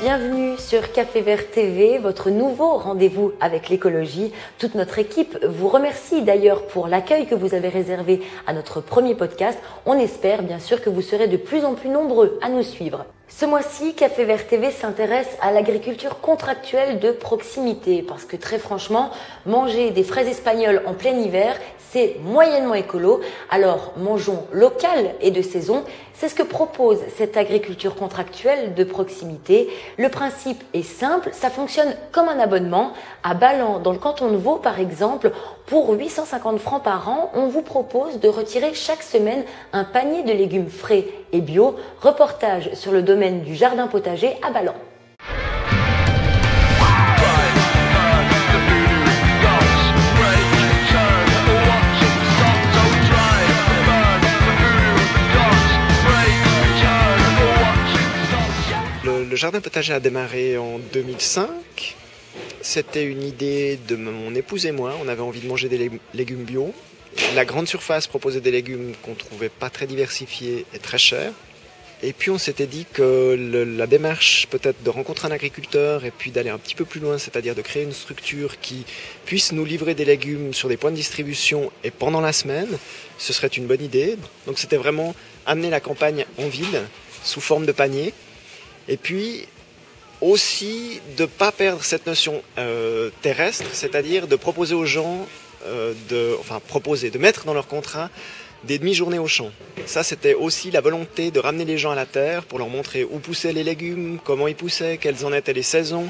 bienvenue sur Café Vert TV, votre nouveau rendez-vous avec l'écologie. Toute notre équipe vous remercie d'ailleurs pour l'accueil que vous avez réservé à notre premier podcast. On espère bien sûr que vous serez de plus en plus nombreux à nous suivre. Ce mois-ci, Café Vert TV s'intéresse à l'agriculture contractuelle de proximité parce que très franchement, manger des fraises espagnoles en plein hiver, c'est moyennement écolo. Alors mangeons local et de saison, c'est ce que propose cette agriculture contractuelle de proximité. Le principe est simple, ça fonctionne comme un abonnement. À Ballan, dans le canton de Vaud par exemple, pour 850 francs par an, on vous propose de retirer chaque semaine un panier de légumes frais et bio. Reportage sur le domaine du jardin potager à Ballan. Le jardin potager a démarré en 2005. C'était une idée de mon épouse et moi. On avait envie de manger des légumes bio. La grande surface proposait des légumes qu'on ne trouvait pas très diversifiés et très chers. Et puis on s'était dit que la démarche peut-être de rencontrer un agriculteur et puis d'aller un petit peu plus loin, c'est-à-dire de créer une structure qui puisse nous livrer des légumes sur des points de distribution et pendant la semaine, ce serait une bonne idée. Donc c'était vraiment amener la campagne en ville sous forme de panier. Et puis aussi de ne pas perdre cette notion terrestre, c'est-à-dire de proposer aux gens, de mettre dans leur contrat des demi-journées au champ. Ça, c'était aussi la volonté de ramener les gens à la terre pour leur montrer où poussaient les légumes, comment ils poussaient, quelles en étaient les saisons,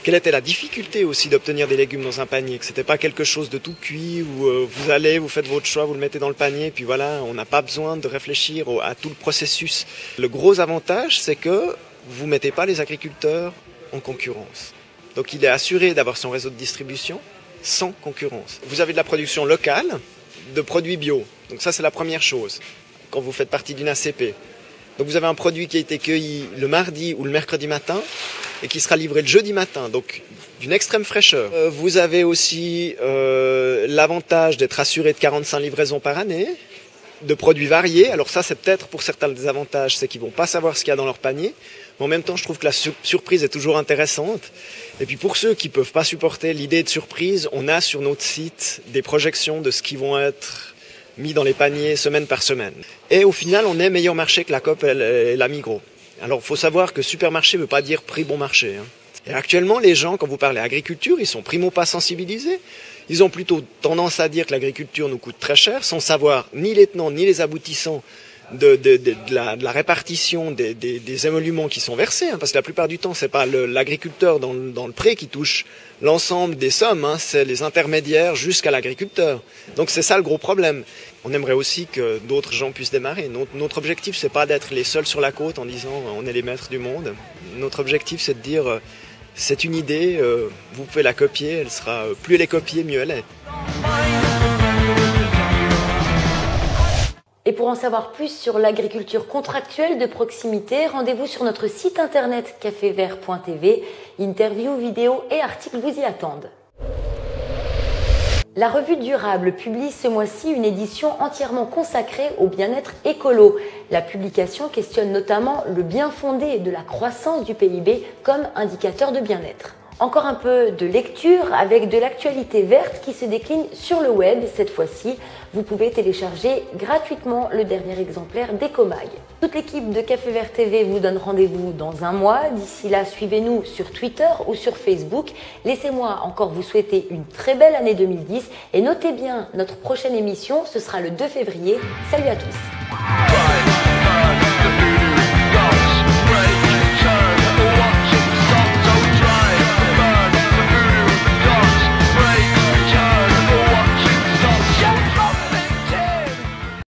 quelle était la difficulté aussi d'obtenir des légumes dans un panier, que c'était pas quelque chose de tout cuit où vous allez, vous faites votre choix, vous le mettez dans le panier, puis voilà, on n'a pas besoin de réfléchir à tout le processus. Le gros avantage, c'est que vous ne mettez pas les agriculteurs en concurrence. Donc il est assuré d'avoir son réseau de distribution sans concurrence. Vous avez de la production locale, de produits bio. Donc ça, c'est la première chose, quand vous faites partie d'une ACP. Donc vous avez un produit qui a été cueilli le mardi ou le mercredi matin et qui sera livré le jeudi matin, donc d'une extrême fraîcheur. Vous avez aussi l'avantage d'être assuré de 45 livraisons par année, de produits variés. Alors ça, c'est peut-être pour certains des avantages, c'est qu'ils ne vont pas savoir ce qu'il y a dans leur panier. Mais en même temps, je trouve que la surprise est toujours intéressante. Et puis pour ceux qui ne peuvent pas supporter l'idée de surprise, on a sur notre site des projections de ce qui vont être mis dans les paniers semaine par semaine. Et au final, on est meilleur marché que la Coop et la Migros. Alors il faut savoir que supermarché ne veut pas dire prix bon marché. Et actuellement, les gens, quand vous parlez agriculture, ils sont primo pas sensibilisés. Ils ont plutôt tendance à dire que l'agriculture nous coûte très cher, sans savoir ni les tenants ni les aboutissants de la répartition des émoluments qui sont versés, parce que la plupart du temps, c'est pas l'agriculteur dans le pré qui touche l'ensemble des sommes, c'est les intermédiaires jusqu'à l'agriculteur. Donc c'est ça le gros problème. On aimerait aussi que d'autres gens puissent démarrer. Notre objectif, c'est pas d'être les seuls sur la côte en disant on est les maîtres du monde. Notre objectif, c'est de dire c'est une idée, vous pouvez la copier, elle sera plus elle est copiée, mieux elle est. Et pour en savoir plus sur l'agriculture contractuelle de proximité, rendez-vous sur notre site internet cafévert.tv. Interviews, vidéos et articles vous y attendent. La revue Durable publie ce mois-ci une édition entièrement consacrée au bien-être écolo. La publication questionne notamment le bien fondé de la croissance du PIB comme indicateur de bien-être. Encore un peu de lecture avec de l'actualité verte qui se décline sur le web cette fois-ci. Vous pouvez télécharger gratuitement le dernier exemplaire d'Ecomag. Toute l'équipe de Café Vert TV vous donne rendez-vous dans un mois. D'ici là, suivez-nous sur Twitter ou sur Facebook. Laissez-moi encore vous souhaiter une très belle année 2010 et notez bien notre prochaine émission, ce sera le 2 février. Salut à tous.